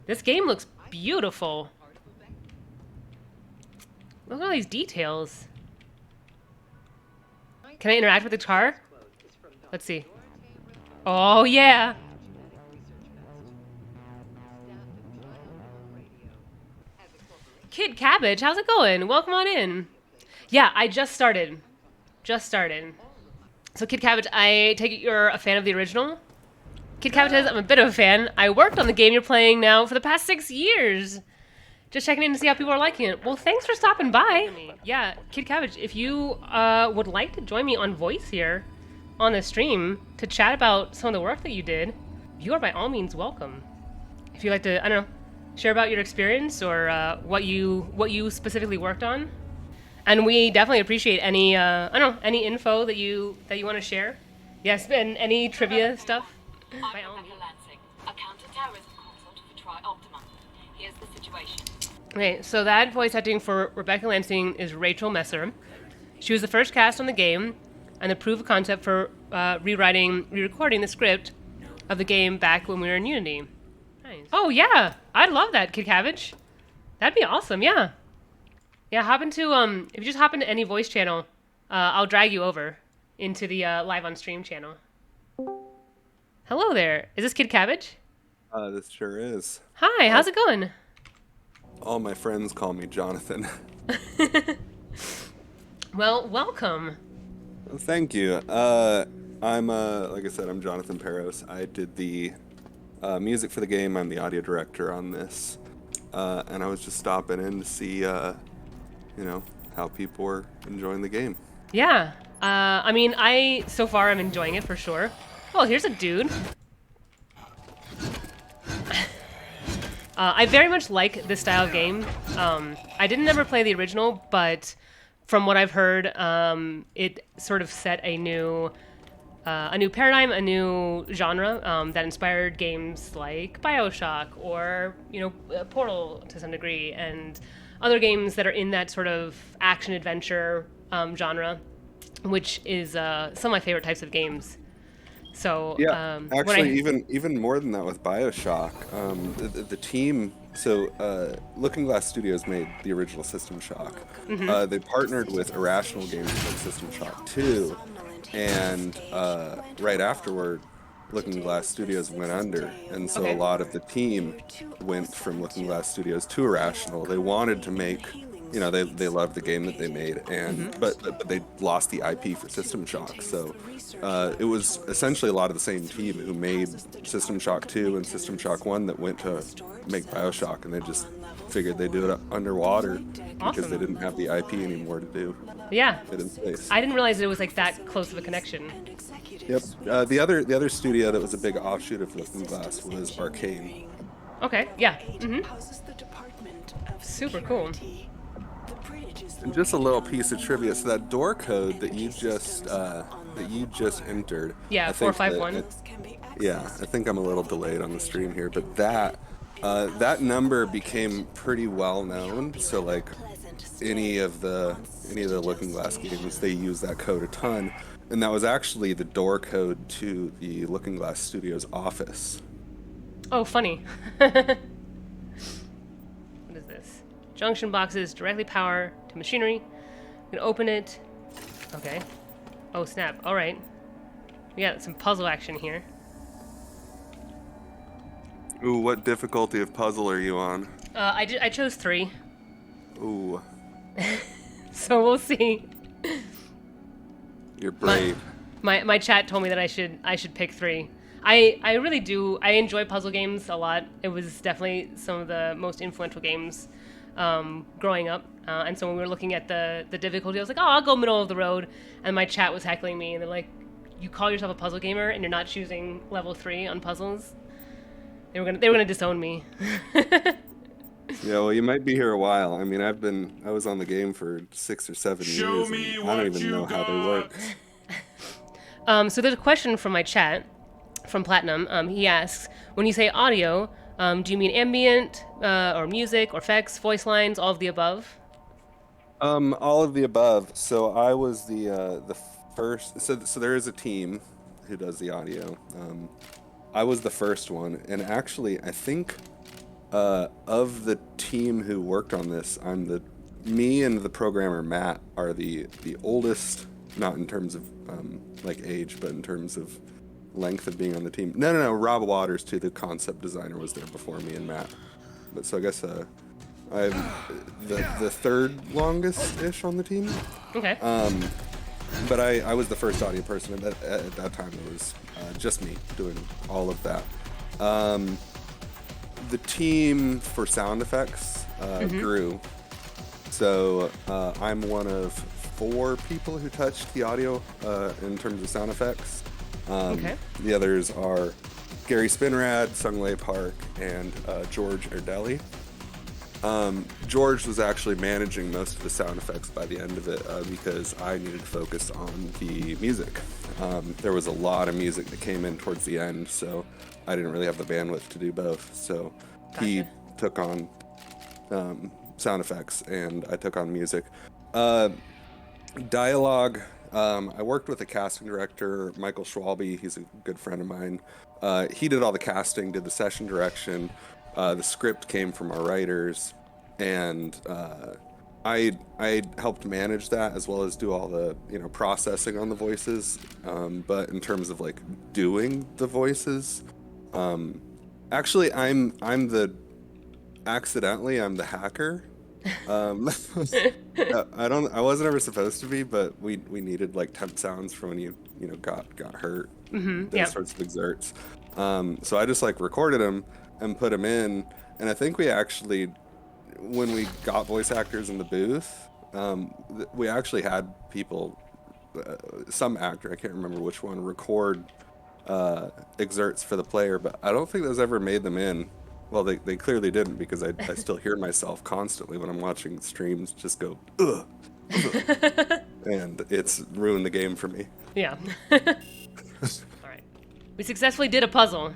This game looks beautiful. Look at all these details. Can I interact with the car? Let's see. Oh, yeah. Kid Cabbage, how's it going? Welcome on in. Yeah, I just started. Just started. So, Kid Cabbage, I take it you're a fan of the original? Kid Cabbage says, I'm a bit of a fan. I worked on the game you're playing now for the past 6 years. Just checking in to see how people are liking it. Well, thanks for stopping by. Yeah, Kid Cabbage, if you would like to join me on voice here on the stream to chat about some of the work that you did, you are by all means welcome. If you'd like to, I don't know, share about your experience or what you specifically worked on. And we definitely appreciate any I don't know, any info that you want to share. Yes, and any trivia stuff. I'm Rebecca Lansing, a counter-terrorism consult for Tri-Optima. Here's the situation. Okay, so that voice acting for Rebecca Lansing is Rachel Messer. She was the first cast on the game and the proof of concept for re-recording the script of the game back when we were in Unity. Nice. Oh yeah, I'd love that, Kid Cabbage. That'd be awesome, yeah. Yeah, hop into if you just hop into any voice channel, I'll drag you over into the live on stream channel. Hello there. Is this Kid Cabbage? This sure is. Hi, how's it going? All my friends call me Jonathan. Well, welcome. Well, thank you. I'm like I said, I'm Jonathan Peros. I did the music for the game. I'm the audio director on this, and I was just stopping in to see, how people were enjoying the game. Yeah. I mean, so far I'm enjoying it for sure. Oh, here's a dude. I very much like this style of game. I didn't ever play the original, but from what I've heard, it sort of set a new paradigm, a new genre that inspired games like Bioshock or Portal to some degree, and other games that are in that sort of action adventure genre, which is some of my favorite types of games. So yeah, actually, even more than that with Bioshock, the team. So Looking Glass Studios made the original System Shock. Mm-hmm. They partnered with Irrational Games to make System Shock 2, and right afterward, Looking Glass Studios went under, and so Okay. a lot of the team went from Looking Glass Studios to Irrational. They wanted to make. They loved the game that they made, and but they lost the IP for System Shock. So it was essentially a lot of the same team who made System Shock 2 and System Shock 1 that went to make Bioshock, and they just figured they'd do it underwater because Awesome. they didn't have the IP anymore to do Yeah. it in space. I didn't realize it was like that close of a connection. Yep. The other studio that was a big offshoot of Looking Glass was Arcane. Okay. Yeah. Mm-hmm. Super cool. And just a little piece of trivia. So that door code that you just entered. Yeah, I think 451. Yeah, I think I'm a little delayed on the stream here, but that number became pretty well known. So like any of the Looking Glass games, they use that code a ton, and that was actually the door code to the Looking Glass Studios office. Oh, funny. What is this? Junction boxes directly power to machinery. You can open it. Okay. Oh, snap. All right. We got some puzzle action here. Ooh, what difficulty of puzzle are you on? I chose 3, Ooh, so we'll see. you're brave. My chat told me that I should pick 3. I really do. I enjoy puzzle games a lot. It was definitely some of the most influential games growing up. And so when we were looking at the difficulty, I was like, oh, I'll go middle of the road. And my chat was heckling me, and they're like, you call yourself a puzzle gamer and you're not choosing level 3 on puzzles? They were gonna disown me. Yeah, well, you might be here a while. I mean, I was on the game for 6 or 7 years, and I don't even know how they work. So there's a question from my chat, from Platinum. He asks, when you say audio, do you mean ambient, or music, or effects, voice lines, all of the above? All of the above. So I was the first. So there is a team who does the audio. I was the first one, and actually, I think Of the team who worked on this, me and the programmer Matt are the oldest, not in terms of like age, but in terms of length of being on the team. No. Rob Waters, too, the concept designer, was there before me and Matt. But so I guess I'm the third longest ish on the team. Okay. But I was the first audio person. At that time, it was just me doing all of that. The team for sound effects grew. So I'm one of 4 people who touched the audio in terms of sound effects. Okay. The others are Gary Spinrad, Sungway Park, and George Erdelli. George was actually managing most of the sound effects by the end of it because I needed to focus on the music. There was a lot of music that came in towards the end, so I didn't really have the bandwidth to do both. So he took on sound effects, and I took on music. Dialogue, I worked with a casting director, Michael Schwalbe. He's a good friend of mine. He did all the casting, did the session direction. The script came from our writers, and I helped manage that as well as do all the processing on the voices. But in terms of like doing the voices, actually I'm the hacker. I wasn't ever supposed to be, but we needed like temp sounds for when you got hurt, those sorts of exerts. So I just like recorded them and put them in, and I think we actually, when we got voice actors in the booth, we actually had people, some actor, I can't remember which one, record exerts for the player, but I don't think those ever made them in. Well, they clearly didn't, because I still hear myself constantly when I'm watching streams just go, ugh, ugh. And it's ruined the game for me. Yeah. All right. We successfully did a puzzle.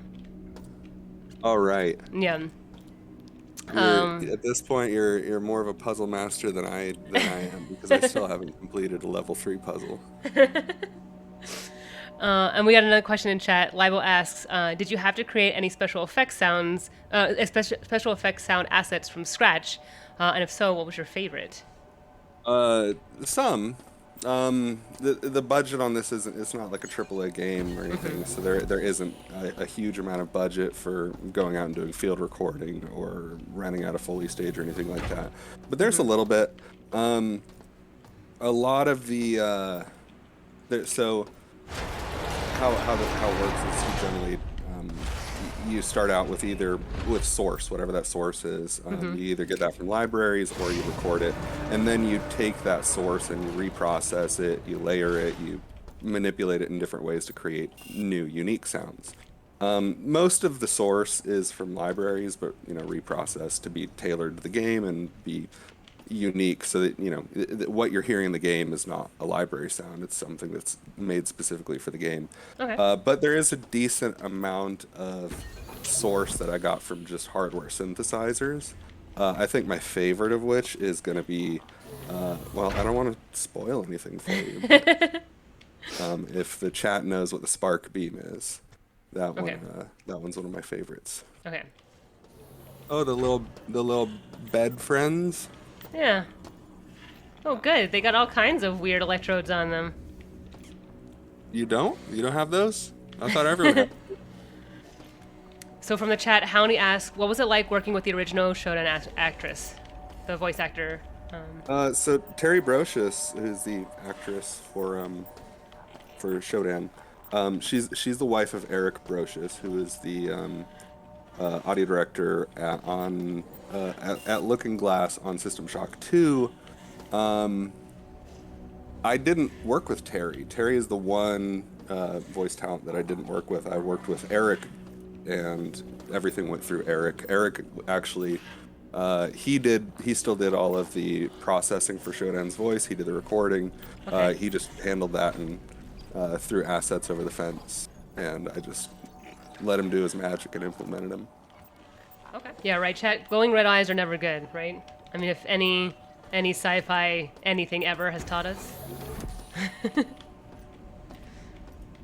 All right. Yeah. At this point, you're more of a puzzle master than I am, because I still haven't completed a level 3 puzzle. And we got another question in chat. Libo asks, did you have to create any special effects sound assets from scratch? And if so, what was your favorite? Some. The budget on this it's not like a AAA game or anything, so there isn't a huge amount of budget for going out and doing field recording or renting out a Foley stage or anything like that. But there's a little bit. A lot of the so how it works is you generally you start out with source, whatever that source is. You either get that from libraries or you record it, and then you take that source and you reprocess it, you layer it, you manipulate it in different ways to create new, unique sounds. Most of the source is from libraries, but reprocessed to be tailored to the game and be unique, so that what you're hearing in the game is not a library sound. It's something that's made specifically for the game. Okay. But there is a decent amount of source that I got from just hardware synthesizers. I think my favorite of which is going to be, well, I don't want to spoil anything for you, but, if the chat knows what the Spark Beam is, that one's one of my favorites. Okay. Oh, the little bed friends. Yeah. Oh, good. They got all kinds of weird electrodes on them. You don't? You don't have those? I thought everyone had. So from the chat, Howney asked, what was it like working with the original Shodan actress, the voice actor? So Terry Brocious, who's the actress for Shodan, she's the wife of Eric Brocious, who is the audio director at Looking Glass on System Shock 2. I didn't work with Terry. Terry is the one voice talent that I didn't work with. I worked with Eric, and everything went through Eric. Eric actually, he still did all of the processing for Shodan's voice. He did the recording. Okay. He just handled that and threw assets over the fence, and I just let him do his magic and implemented him. Okay. Yeah, right, chat. Glowing red eyes are never good, right? I mean, if any sci-fi anything ever has taught us.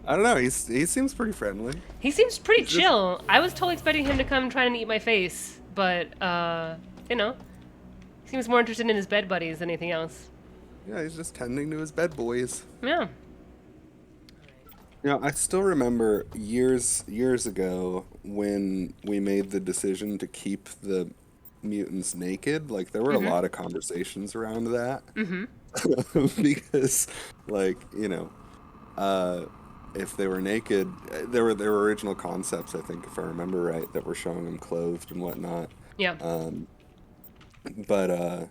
I don't know. He seems pretty friendly. He seems pretty chill. I was totally expecting him to come try and eat my face, but you know, seems more interested in his bed buddies than anything else. Yeah, he's just tending to his bed boys. Yeah. You know, I still remember years ago when we made the decision to keep the mutants naked. Like, there were a lot of conversations around that. Because, like, you know, if they were naked, there were original concepts, I think, if I remember right, that were showing them clothed and whatnot. Yeah. But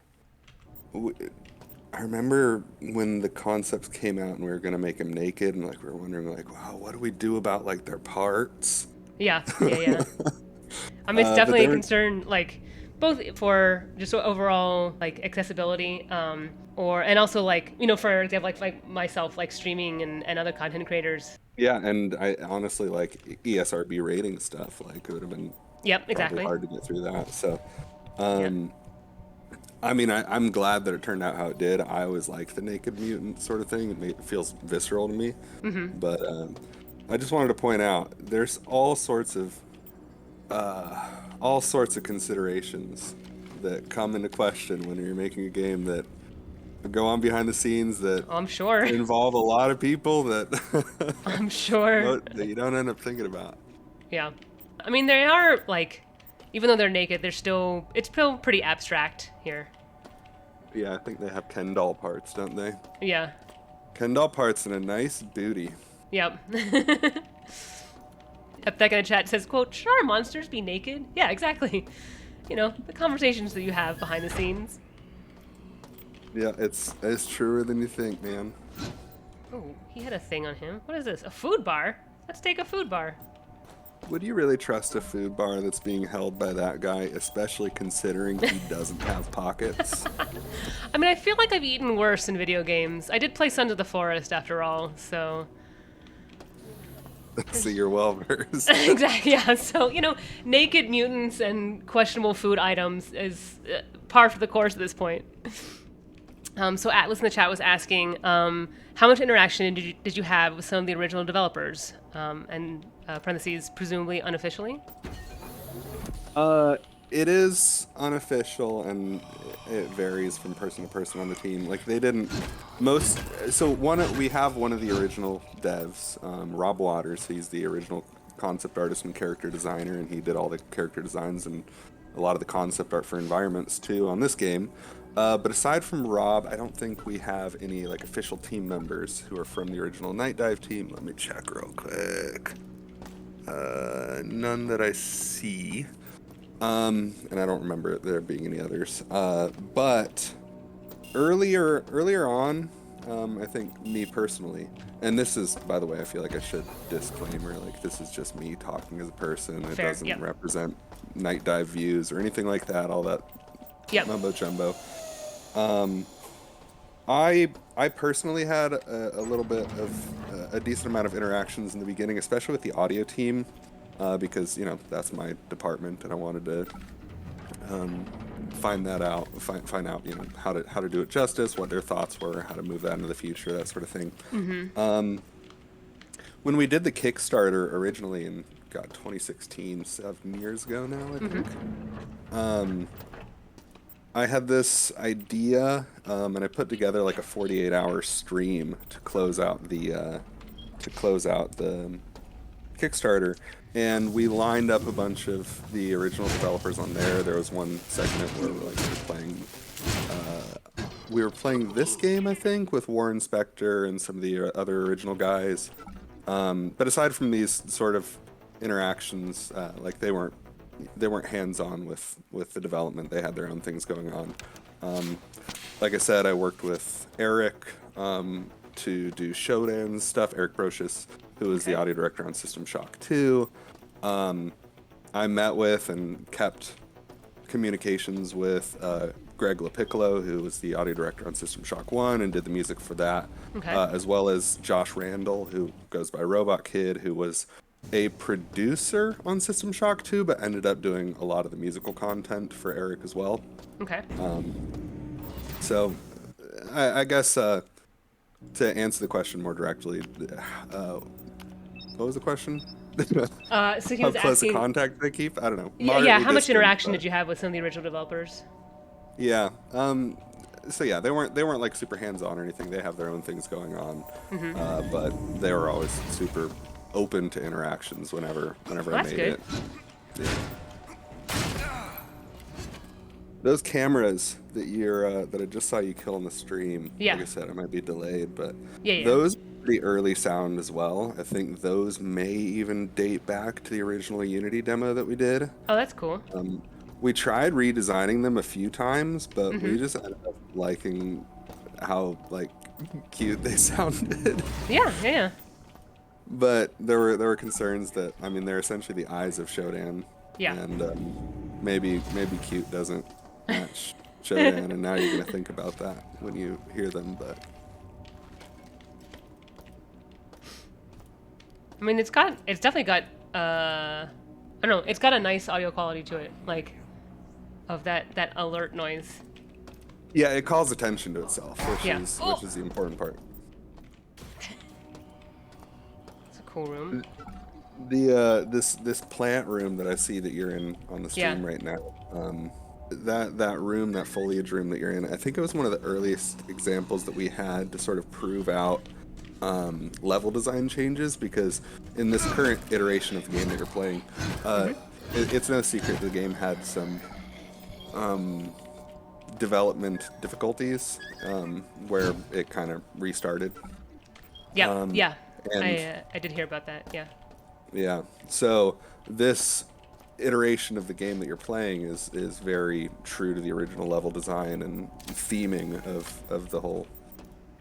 I remember when the concepts came out and we were gonna make them naked, and like we were wondering, like, wow, what do we do about like their parts? Yeah. Yeah. I mean, it's But definitely they a were, concern, like both for just overall like accessibility, and also like for example, like myself, like streaming and other content creators. yeah, and I honestly like ESRB rating stuff. Like, it would have been Yep. probably Exactly. hard to get through that. So, Yeah. I mean, I'm glad that it turned out how it did. I always like the naked mutant sort of thing. It feels visceral to me. But I just wanted to point out there's all sorts of considerations that come into question when you're making a game that go on behind the scenes that I'm sure. involve a lot of people that I'm sure. that you don't end up thinking about. Yeah. I mean, they are like, even though they're naked, it's still pretty abstract here. Yeah, I think they have Ken doll parts, don't they? Yeah. Ken doll parts and a nice booty. Yep. Rebecca in the chat says, quote, "Should our monsters be naked?" Yeah, exactly. The conversations that you have behind the scenes. Yeah, it's truer than you think, man. Oh, he had a thing on him. What is this? A food bar? Let's take a food bar. Would you really trust a food bar that's being held by that guy, especially considering he doesn't have pockets? I mean, I feel like I've eaten worse in video games. I did play Sons of the Forest after all, so... So you're well versed. Exactly, yeah. So, naked mutants and questionable food items is par for the course at this point. So Atlas in the chat was asking, how much interaction did you have with some of the original developers? And parentheses, presumably unofficially? It is unofficial, and it varies from person to person on the team. Like, they didn't we have one of the original devs, Rob Waters. He's the original concept artist and character designer, and he did all the character designs and a lot of the concept art for environments too on this game. But aside from Rob, I don't think we have any like official team members who are from the original Night Dive team. Let me check real quick. None that I see. And I don't remember there being any others. But earlier on, I think me personally, and this is, by the way, I feel like I should disclaimer, like, this is just me talking as a person. It Fair, doesn't yep. represent Night Dive views or anything like that, all that Yep. mumbo jumbo. I personally had a little bit of a decent amount of interactions in the beginning, especially with the audio team, because that's my department, and I wanted to find out how to do it justice, what their thoughts were, how to move that into the future, that sort of thing. When we did the Kickstarter originally in 2016, 7 years ago now, I think. I had this idea, and I put together like a 48-hour stream to close out the Kickstarter, and we lined up a bunch of the original developers on there. There was one segment where we were playing this game, I think, with Warren Spector and some of the other original guys. But aside from these sort of interactions, like they weren't hands-on with the development. They had their own things going on. Like I said, I worked with Eric to do Shodan's stuff. Eric Brocious, who was the audio director on System Shock 2. I met with and kept communications with Greg LaPiccolo, who was the audio director on System Shock 1 and did the music for that, as well as Josh Randall, who goes by Robot Kid, who was a producer on System Shock 2, but ended up doing a lot of the musical content for Eric as well. Okay. So, I guess to answer the question more directly, what was the question? So he How was close a asking, contact they keep? I don't know. yeah, Moderately how much distant, interaction but- did you have with some of the original developers? Yeah. So yeah, they weren't like super hands-on or anything. They have their own things going on, but they were always super open to interactions whenever I That's made good. it. Yeah. Those cameras that I just saw you kill on the stream. Yeah. Like I said, it might be delayed, but Yeah. those pretty early sound as well. I think those may even date back to the original Unity demo that we did. Oh, that's cool. We tried redesigning them a few times, but Mm-hmm. we just ended up liking how like cute they sounded. Yeah. But there were concerns that, I mean, they're essentially the eyes of Shodan. Yeah. And maybe cute doesn't match Shodan, and now you're gonna think about that when you hear them. But I mean, it's definitely got, I don't know, it's got a nice audio quality to it, like, of that alert noise. yeah, it calls attention to itself, which Yeah. is the important part. It's a cool room. This plant room that I see that you're in on the stream Yeah. right now, that room, that foliage room that you're in, I think it was one of the earliest examples that we had to sort of prove out level design changes, because in this current iteration of the game that you're playing, it's no secret the game had some development difficulties where it kind of restarted. Yeah, yeah. and- I did hear about that, yeah. Yeah. So this iteration of the game that you're playing is very true to the original level design and theming of the whole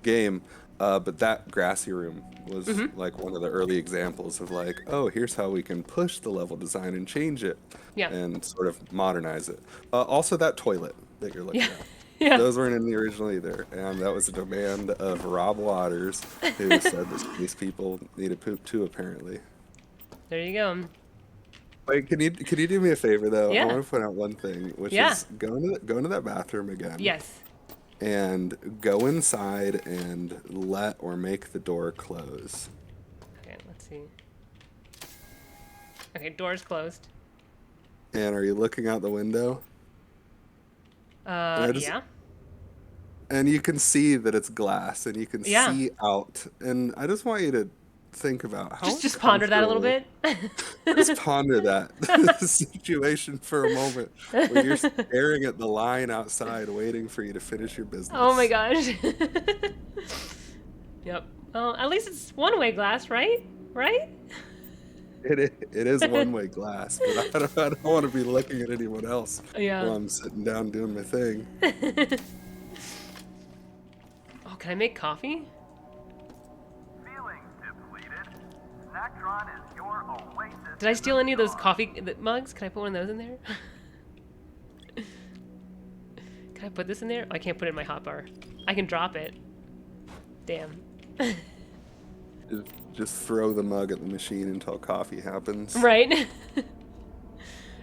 game. But that grassy room was like one of the early examples of like, oh, here's how we can push the level design and change it, Yeah. and sort of modernize it. Also, that toilet that you're looking Yeah. at. Yeah. Those weren't in the original either, and that was a demand of Rob Waters, who said that these people need to poop too, apparently. There you go. Wait, can you do me a favor though? Yeah. I want to point out one thing, which Yeah. is go into that bathroom again. Yes. And go inside and let or make the door close. Okay, let's see. Okay, door's closed. And are you looking out the window? I just- Yeah. And you can see that it's glass, and you can Yeah. see out. And I just want you to think about how Just ponder that a little bit. Just ponder that situation for a moment, where you're staring at the line outside, waiting for you to finish your business. Oh my gosh. Yep. Well, at least it's one-way glass, right? Right? It is one-way glass, but I don't want to be looking at anyone else Yeah. while I'm sitting down doing my thing. Oh, can I make coffee? Feeling depleted? Snacktron is your oasis. Did I steal any of those coffee mugs? Can I put one of those in there? Can I put this in there? Oh, I can't put it in my hotbar. I can drop it. Damn. Just throw the mug at the machine until coffee happens. Right?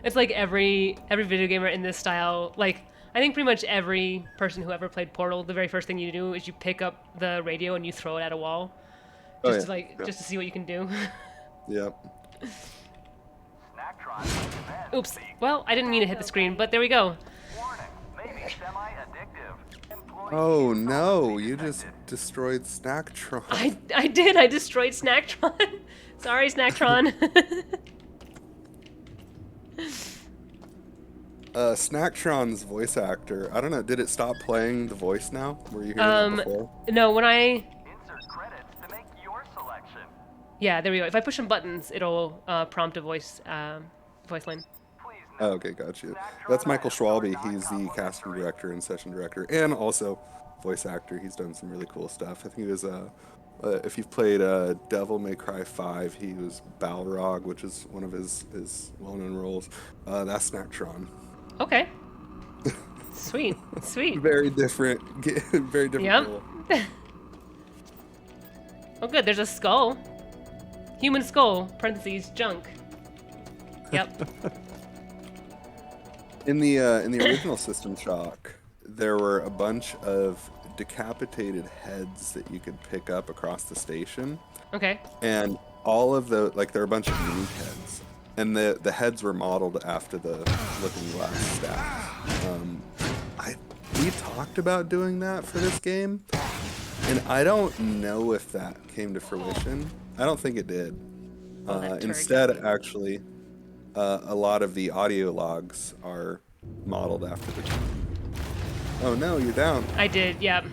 It's like every video gamer in this style, like, I think pretty much every person who ever played Portal, the very first thing you do is you pick up the radio and you throw it at a wall. Oh, Just yeah. to just to see what you can do. Yep. Snacktron recommends Oops. Well, I didn't mean to hit the screen, but there we go. warning, maybe semi-addictive. Employee Oh no, you just destroyed Snacktron. I did. I destroyed Snacktron. Sorry, Snacktron. Snacktron's voice actor, I don't know, did it stop playing the voice now? Were you hearing that before? No, when I... insert credits to make your selection. Yeah, there we go. If I push some buttons, it'll prompt a voice line. Please Oh, note, okay, got you. That's Michael Schwalbe. He's the casting director and session director, and also voice actor. He's done some really cool stuff. I think he was, if you've played Devil May Cry 5, he was Balrog, which is one of his well-known roles. That's Snacktron. Okay. Sweet. Sweet. Very different, very different Yep. role. Oh, good. There's a skull. Human skull, parentheses, junk. Yep. In the original System Shock, there were a bunch of decapitated heads that you could pick up across the station. Okay. And all of the there are a bunch of unique heads, and the heads were modeled after the looking glass staff. We talked about doing that for this game, and I don't know if that came to fruition. I don't think it did. Instead, actually, a lot of the audio logs are modeled after the game. Oh no, you're down. I did, yeah.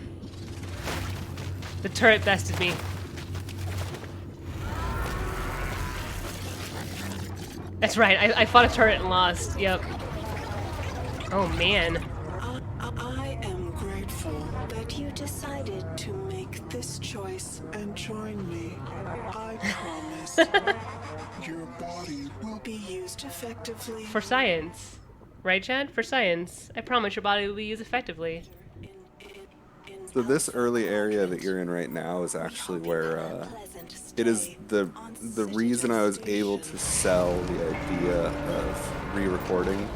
The turret bested me. That's right, I fought a turret and lost, yep. Oh man. I am grateful that you decided to make this choice and join me. I promise your body will be used effectively. For science. Right, Chad? For science. I promise your body will be used effectively. So this early area that you're in right now is actually where it is the reason I was able to sell the idea of re-recording.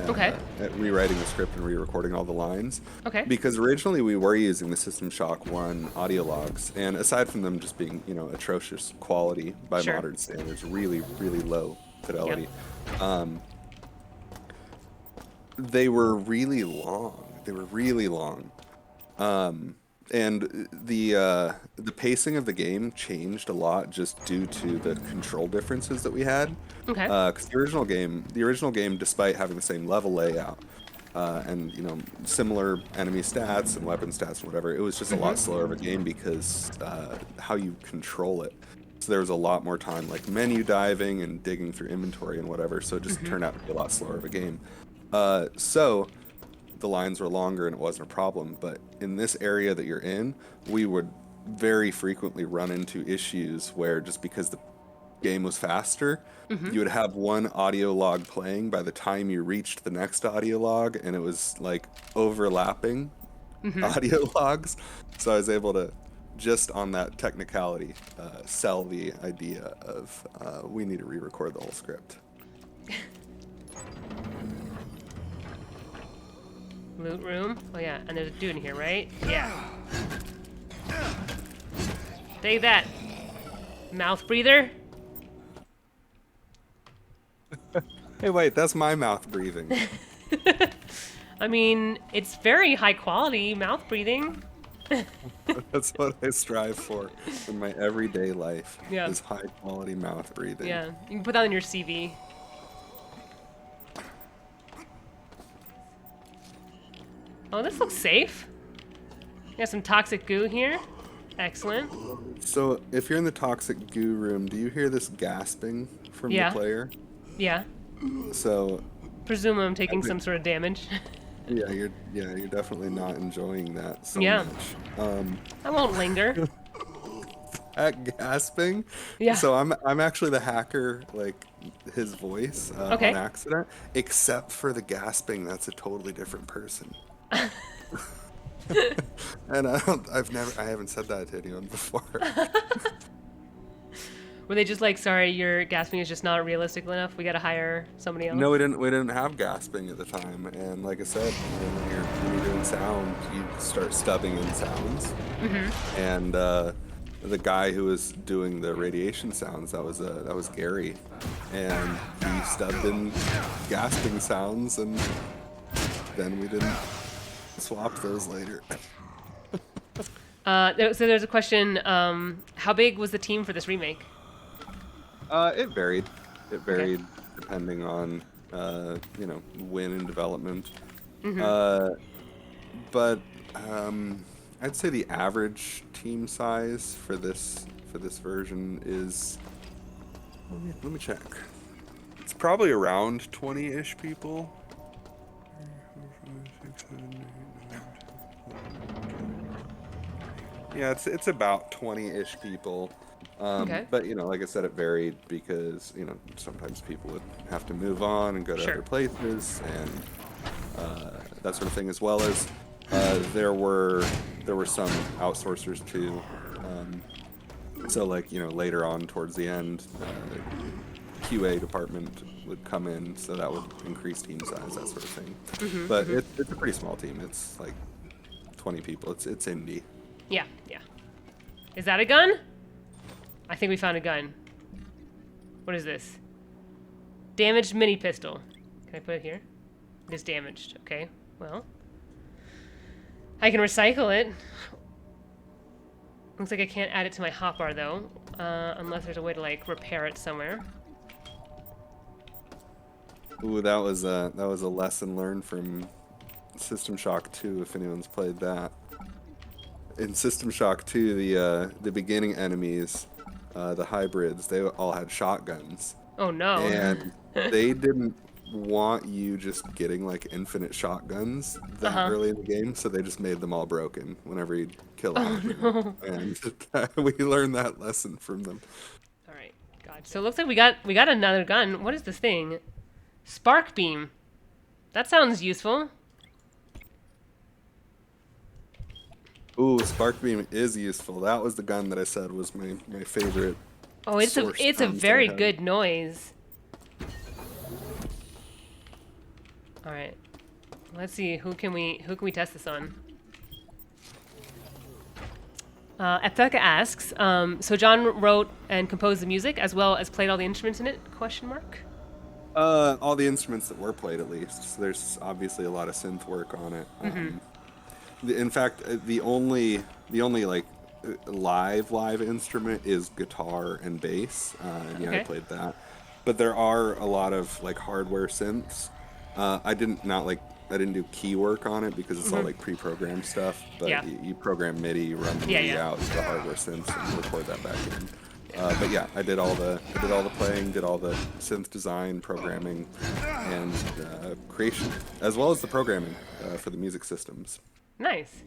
Okay. Rewriting the script and re-recording all the lines. Okay. Because originally we were using the System Shock 1 audio logs, and aside from them just being, atrocious quality by Sure. modern standards, really, really low fidelity, they were really long. And the pacing of the game changed a lot just due to the control differences that we had. Okay. Because the original game, despite having the same level layout and similar enemy stats and weapon stats and whatever, it was just a lot slower of a game because how you control it. So there was a lot more time like menu diving and digging through inventory and whatever. So it just turned out to be a lot slower of a game. So the lines were longer and it wasn't a problem, but in this area that you're in, we would very frequently run into issues where just because the game was faster, you would have one audio log playing by the time you reached the next audio log, and it was like overlapping audio logs. So I was able to, just on that technicality, sell the idea of we need to re-record the whole script. Loot room. Oh yeah, and there's a dude in here, right? Yeah. Take that. Mouth breather. Hey, wait, that's my mouth breathing. I mean, it's very high quality mouth breathing. That's what I strive for in my everyday life. Yeah. Is high quality mouth breathing. Yeah, you can put that on your CV. Oh, this looks safe. Got some toxic goo here. Excellent. So, if you're in the toxic goo room, do you hear this gasping from the player? Yeah. So, Presume I'm taking some sort of damage. yeah, you're definitely not enjoying that so Yeah. much. I won't linger. At gasping. Yeah. So I'm actually the hacker, like his voice Okay. on accident. Except for the gasping, that's a totally different person. And I haven't said that to anyone before. Were they just like, sorry, your gasping is just not realistic enough? We gotta hire somebody else. No, we didn't have gasping at the time, and like I said, when you're doing sound, you start stubbing in sounds, and the guy who was doing the radiation sounds, that was Gary, and he stubbed in gasping sounds, and then we didn't swap those later. So there's a question. How big was the team for this remake? It varied. Depending on when in development. But I'd say the average team size for this version is. Let me check. It's probably around 20-ish people. Yeah, it's about 20-ish people. Okay. But like I said, it varied because sometimes people would have to move on and go to Sure. other places and that sort of thing, as well as there were some outsourcers too. So later on towards the end, QA department would come in, so that would increase team size, that sort of thing. But it's a pretty small team. It's like 20 people. It's indie. Yeah. Is that a gun? I think we found a gun. What is this? Damaged mini pistol. Can I put it here? It is damaged. Okay. Well, I can recycle it. Looks like I can't add it to my hotbar though, unless there's a way to like repair it somewhere. Ooh, that was a lesson learned from System Shock 2. If anyone's played that, in System Shock 2, the beginning enemies, the hybrids, they all had shotguns. Oh no! And they didn't want you just getting like infinite shotguns that early in the game, so they just made them all broken whenever you kill a hybrid. No. And we learned that lesson from them. All right, God. So it looks like we got another gun. What is this thing? Spark beam. That sounds useful. Ooh, spark beam is useful. That was the gun that I said was my favorite. Oh, it's a very good noise. All right, let's see who can we test this on. Rebecca asks, so John wrote and composed the music as well as played all the instruments in it? Question mark. All the instruments that were played, at least. So there's obviously a lot of synth work on it. In fact, the only like live instrument is guitar and bass. And yeah, Okay. I played that. But there are a lot of like hardware synths. I didn't do key work on it because it's all like pre-programmed stuff. But Yeah. you program MIDI, you run the Yeah, MIDI yeah. out to the hardware synths and record that back in. But yeah, I did all the playing, did all the synth design, programming, and creation, as well as the programming for the music systems. Nice.